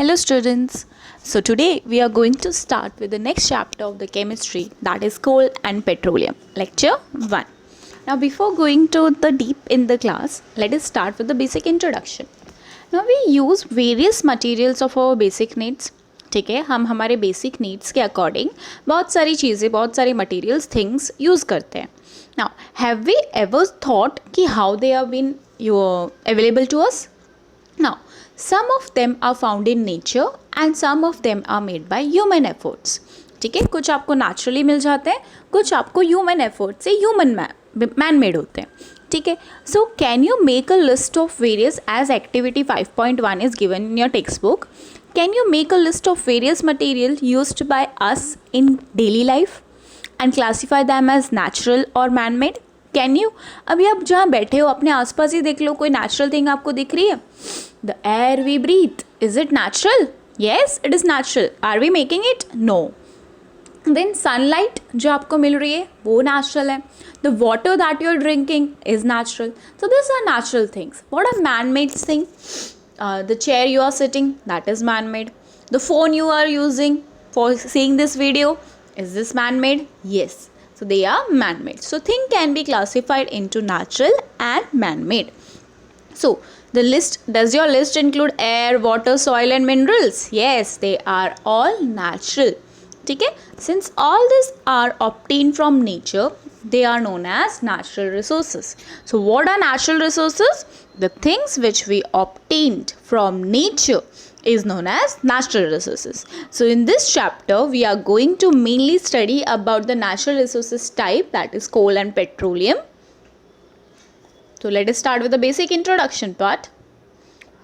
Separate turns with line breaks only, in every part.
Hello students. So today we are going to start with the next chapter of the chemistry, that is coal and petroleum, lecture 1. Now before going to the deep in the class, let us start with the basic introduction. Now we use various materials of our basic needs. ठीक है, हम हमारे basic needs के according बहुत सारी चीज़ें, बहुत सारे मटेरियल्स, थिंग्स यूज़ करते हैं. Now have we ever thought कि how they are been available to us? Now, some of them are found in nature and some of them are made by human efforts. ठीक है, कुछ आपको naturally मिल जाते हैं, कुछ आपको human effort से man made होते हैं. ठीक है, so can you make a list of various, as activity 5.1 is given in your textbook, can you make a list of various materials used by us in daily life and classify them as natural or man made? Can you? अभी आप जहाँ बैठे हो अपने आसपास ही देख लो, कोई natural thing आपको दिख रही है? The air we breathe, is it natural? Yes, it is natural. Are we making it? No. Then sunlight जो आपको मिल रही है वो नेचुरल है. The water that you are drinking is natural. So this are natural things. What are man made thing? The chair you are sitting, that is man made. The phone you are using for seeing this video, is this man made? Yes. So they are man-made. So thing can be classified into natural and man-made. So the list, does your list include air, water, soil and minerals? Yes, they are all natural. ठीक है? Since all these are obtained from nature, they are known as natural resources. So what are natural resources? The things which we obtained from nature is known as natural resources. So in this chapter we are going to mainly study about the natural resources type, that is coal and petroleum. So let us start with the basic introduction part.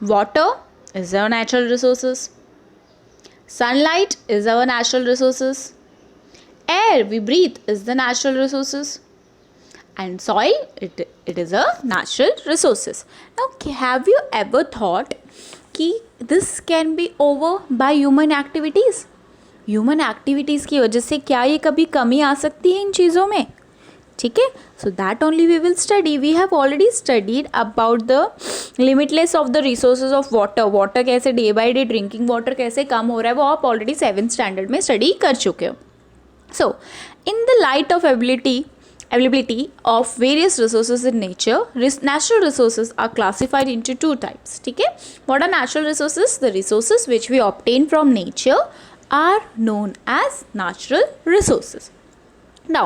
Water is our natural resources. Sunlight is our natural resources. Air we breathe is the natural resources. And soil, it is a natural resources. Now have you ever thought कि this can be over by human activities? Human activities की वजह से क्या ये कभी कमी आ सकती है इन चीज़ों में? ठीक है, so that only we will study. We have already studied about the limitless of the resources of water. Water कैसे day by day drinking water कैसे कम हो रहा है वो आप ऑलरेडी 7th स्टैंडर्ड में स्टडी कर चुके हो. So in the light of availability of various resources in nature, natural resources are classified into two types. ठीक है, what are natural resources? The resources which we obtain from nature are known as natural resources. Now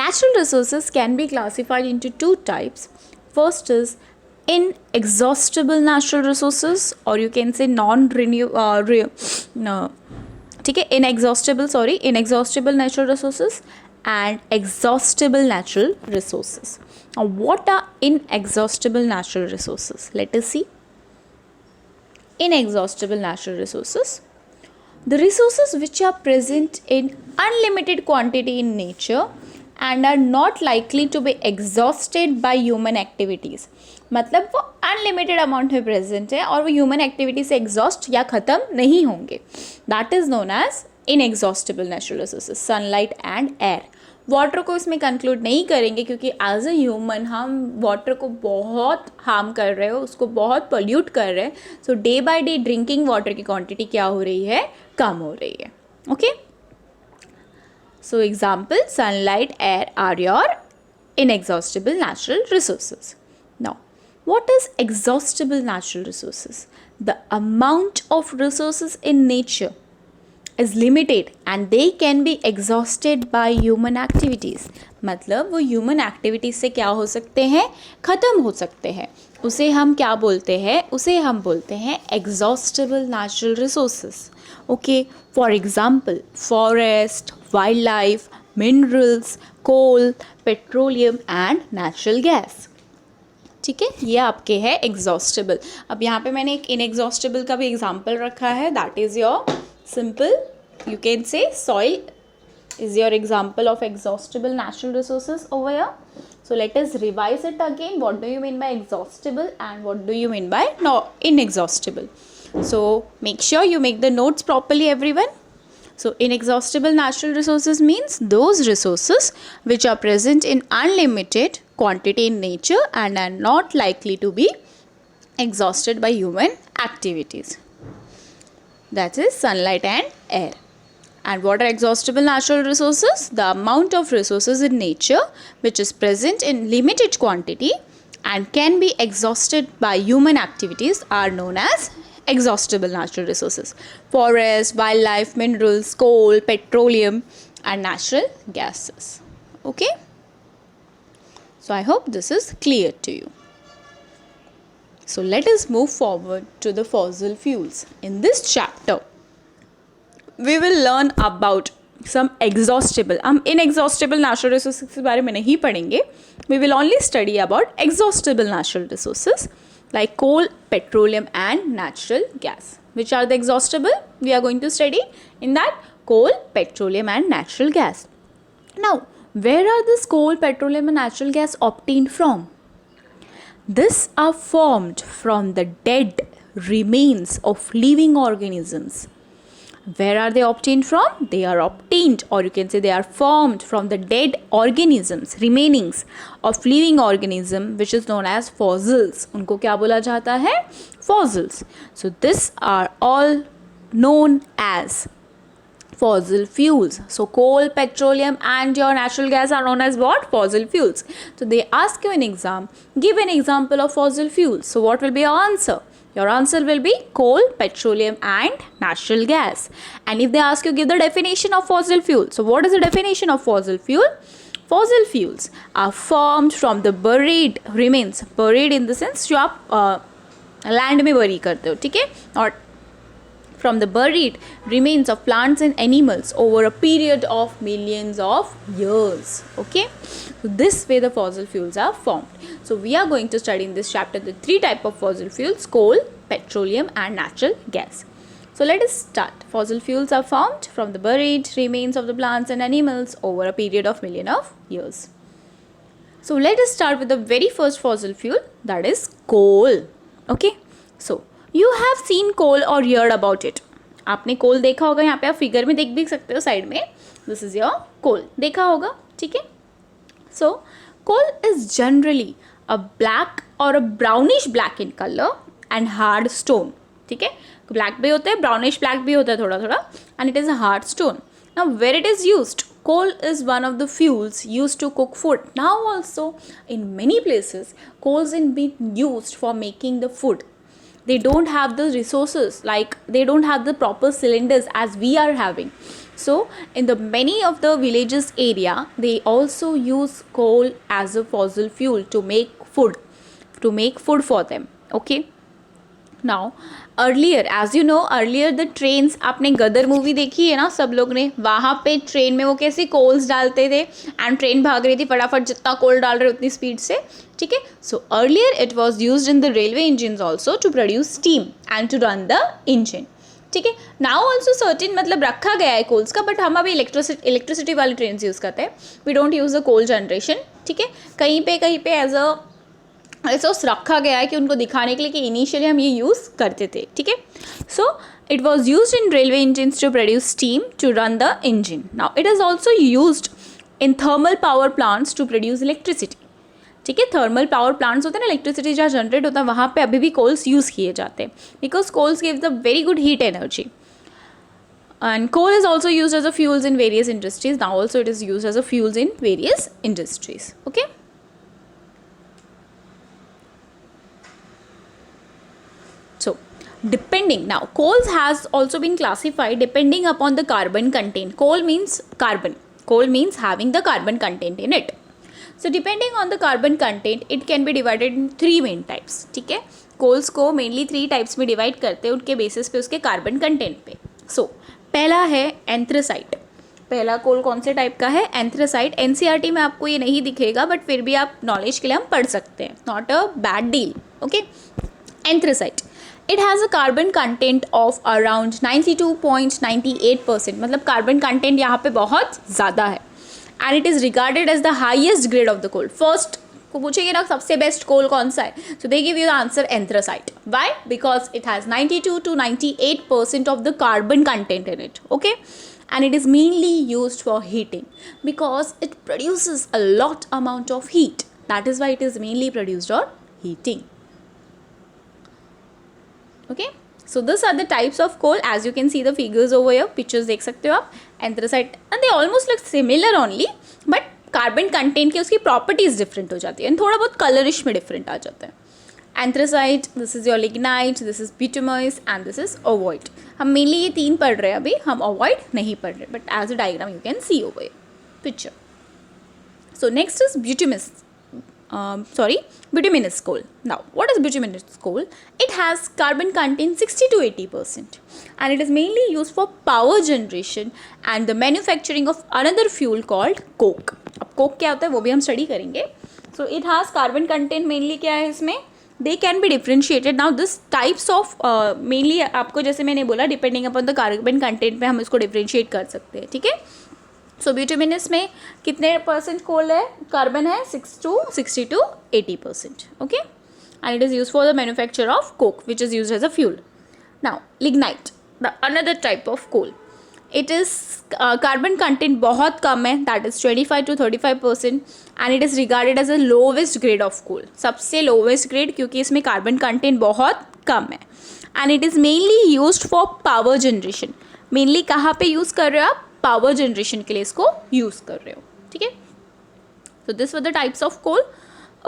natural resources can be classified into two types. First is inexhaustible natural resources, or you can say inexhaustible natural resources and exhaustible natural resources. Now what are inexhaustible natural resources? Let us see. Inexhaustible natural resources, the resources which are present in unlimited quantity in nature and are not likely to be exhausted by human activities. मतलब वो unlimited amount में present है और वो human activity से exhaust या ख़त्म नहीं होंगे. That is known as inexhaustible natural resources. Sunlight and air. Water को इसमें कंक्लूड नहीं करेंगे क्योंकि एज अ ह्यूमन हम वाटर को बहुत हार्म कर रहे हो, उसको बहुत पोल्यूट कर रहे हैं. So day by day drinking water की क्वांटिटी क्या हो रही है? कम हो रही है. Okay, so example sunlight, air are your inexhaustible natural resources. Now, what is exhaustible natural resources? The amount of resources in nature is limited and they can be exhausted by human activities. मतलब वो human activities से क्या हो सकते हैं? ख़त्म हो सकते हैं. उसे हम क्या बोलते हैं? उसे हम बोलते हैं exhaustible natural resources. Okay, for example, forest, wildlife, minerals, coal, petroleum and natural gas. ठीक है, ये आपके है एग्जॉस्टेबल. अब यहाँ पे मैंने एक इनएग्जॉस्टेबल का भी एग्जाम्पल रखा है. That is your simple, you can say soil is your example of exhaustible natural resources over here. So let us revise it again. What do you mean by exhaustible and what do you mean by inexhaustible? So make sure you make the notes properly, everyone. So inexhaustible natural resources means those resources which are present in unlimited quantity in nature and are not likely to be exhausted by human activities. that is sunlight and air. And what are exhaustible natural resources? The amount of resources in nature which is present in limited quantity and can be exhausted by human activities are known as exhaustible natural resources. Forest, wildlife, minerals, coal, petroleum and natural gases. Okay? So I hope this is clear to you. So let us move forward to the fossil fuels. In this chapter, we will learn about some exhaustible, हम inexhaustible natural resources के बारे में नहीं पढ़ेंगे. We will only study about exhaustible natural resources like coal, petroleum and natural gas. Which are the exhaustible? We are going to study in that coal, petroleum and natural gas. Now, where are this coal, petroleum and natural gas obtained from? These are formed from the dead remains of living organisms. Where are they obtained from? They are obtained, or you can say they are formed from the dead organisms, remainings of living organism, which is known as fossils. उनको क्या बोला जाता है? Fossils. So these are all known as fossil fuels. So coal, petroleum and your natural gas are known as what? Fossil fuels. So they ask you in exam, give an example of fossil fuels. So what will be your answer? Your answer will be coal, petroleum and natural gas. And if they ask you, give the definition of fossil fuel. So what is the definition of fossil fuel? Fossil fuels are formed from the buried remains. Buried in the sense, जो आप land में bury करते हो, ठीक है? और from the buried remains of plants and animals over a period of millions of years. Okay, so this way the fossil fuels are formed. So we are going to study in this chapter the three type of fossil fuels: coal, petroleum and natural gas. So let us start. Fossil fuels are formed from the buried remains of the plants and animals over a period of million of years. So let us start with the very first fossil fuel, that is coal. Okay, so you have seen coal or heard about it. आपने कोल देखा होगा, यहाँ पे आप figure में देख भी सकते हो साइड में. दिस इज योर कोल, देखा होगा, ठीक है. So coal is generally a black और a brownish black in colour and hard stone. ठीक है, ब्लैक भी होता है, ब्राउनिश ब्लैक भी होता है थोड़ा थोड़ा, and it is a hard stone. Now where it is used, coal is one of the fuels used to cook food. Now also in many places coals is being used for making the food. They don't have the resources, like they don't have the proper cylinders as we are having. So in the many of the villages area, they also use coal as a fossil fuel to make food for them. Okay, now earlier, as you know, earlier the trains, आपने गदर movie देखी है ना सब लोग ने, वहाँ पे train में वो कैसे कोल्स डालते थे एंड ट्रेन भाग रही थी फटाफट, जितना कोल डाल रहे उतनी स्पीड से. ठीक है, so earlier it was used in the railway engine also to produce steam and to run the engine. ठीक है, नाउ ऑल्सो सर्टिन मतलब रखा गया है कोल्स का, बट हम अभी इलेक्ट्रिसिटी वाली ट्रेन यूज़ करते हैं. We don't use the coal generation. ठीक है, कहीं पे एज अ रिसोर्स रखा गया है कि उनको दिखाने के लिए कि इनिशियली हम ये यूज़ करते थे. ठीक है, so it was use in railway engine to produce steam to run the engine. Now it is also use in thermal power plants to produce electricity. ठीक है, थर्मल पावर प्लांट्स होते हैं ना, इलेक्ट्रिसिटी जहाँ जनरेट होता है वहाँ पे अभी भी कोल्स यूज़ किए जाते हैं, because coals gives the very good heat energy. And coal is also used as a fuels in various industries. Now also it is used as a fuels in various industries. Okay. So depending, now coals has also been classified depending upon the carbon content. Coal means carbon. Coal means having the carbon content in it. So depending on the carbon content, it can be divided in three main types. ठीक है, coals को mainly three types में divide करते हैं उनके basis पे, उसके carbon content पे. So पहला है एंथ्रासाइट. पहला कोल कौन से टाइप का है? एंथ्रासाइट. एनसीईआरटी में आपको ये नहीं दिखेगा, बट फिर भी आप नॉलेज के लिए हम पढ़ सकते हैं, not a bad deal. Okay, anthracite, it has a carbon content of around 92.98%. मतलब कार्बन कंटेंट यहाँ पे बहुत ज़्यादा है, and it is regarded as the highest grade of the coal. First को पूछेंगे ना सबसे बेस्ट कोल कौन सा है, so they give you the answer anthracite. Why? Because it has 92 to 98% of the carbon content in it. Okay, and it is mainly used for heating because it produces a lot amount of heat. That is why it is mainly produced for heating. Okay, So these are the types of coal. As you can see the figures over here, pictures देख सकते हो आप. Anthracite, and they almost look similar only, but carbon content की उसकी properties different हो जाती है and थोड़ा बहुत कलरिश में डिफरेंट आ जाता है. Anthracite, this is your lignite, this is bituminous and this is ovoid. हम मेनली ये तीन पढ़ रहे हैं अभी, हम ओवॉइड नहीं पढ़ रहे, but as a diagram you can see over picture. So next is bituminous, bituminous coal. Now, what is bituminous coal? It has carbon content 60 to 80%, and it is mainly used for power generation and the manufacturing of another fuel called coke. अब coke क्या होता है वो भी हम study करेंगे. So it has carbon content mainly क्या है इसमें? They can be differentiated. Now this types of mainly आपको जैसे मैंने बोला depending upon the carbon content में हम इसको differentiate कर सकते हैं, ठीक है. सो बिटुमिनस में कितने परसेंट कोल है, कार्बन है 60 to 80%. Okay, and it is use for the manufacture of coke which is use as a fuel. Now lignite, the another type of coal. It is carbon content बहुत कम है, that is 25 to 35%, and it is regarded as a lowest grade of coal. सबसे lowest grade क्योंकि इसमें carbon content बहुत कम है. And it is mainly use for power generation. Mainly कहाँ पे यूज़ कर रहे हो आप? पावर जनरेशन के लिए इसको यूज़ कर रहे हो, ठीक है. So this were the types of coal.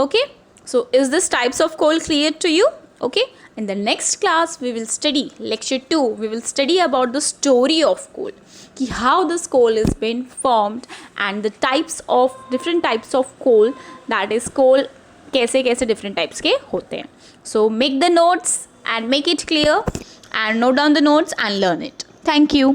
Okay, so is this types of coal clear to you? Okay, in the next class we will study lecture 2. We will study about the story of coal, कि how this coal is been formed and the types of different types of coal, that is coal कैसे कैसे different types के होते हैं. So make the notes and make it clear and note down the notes and learn it. Thank you.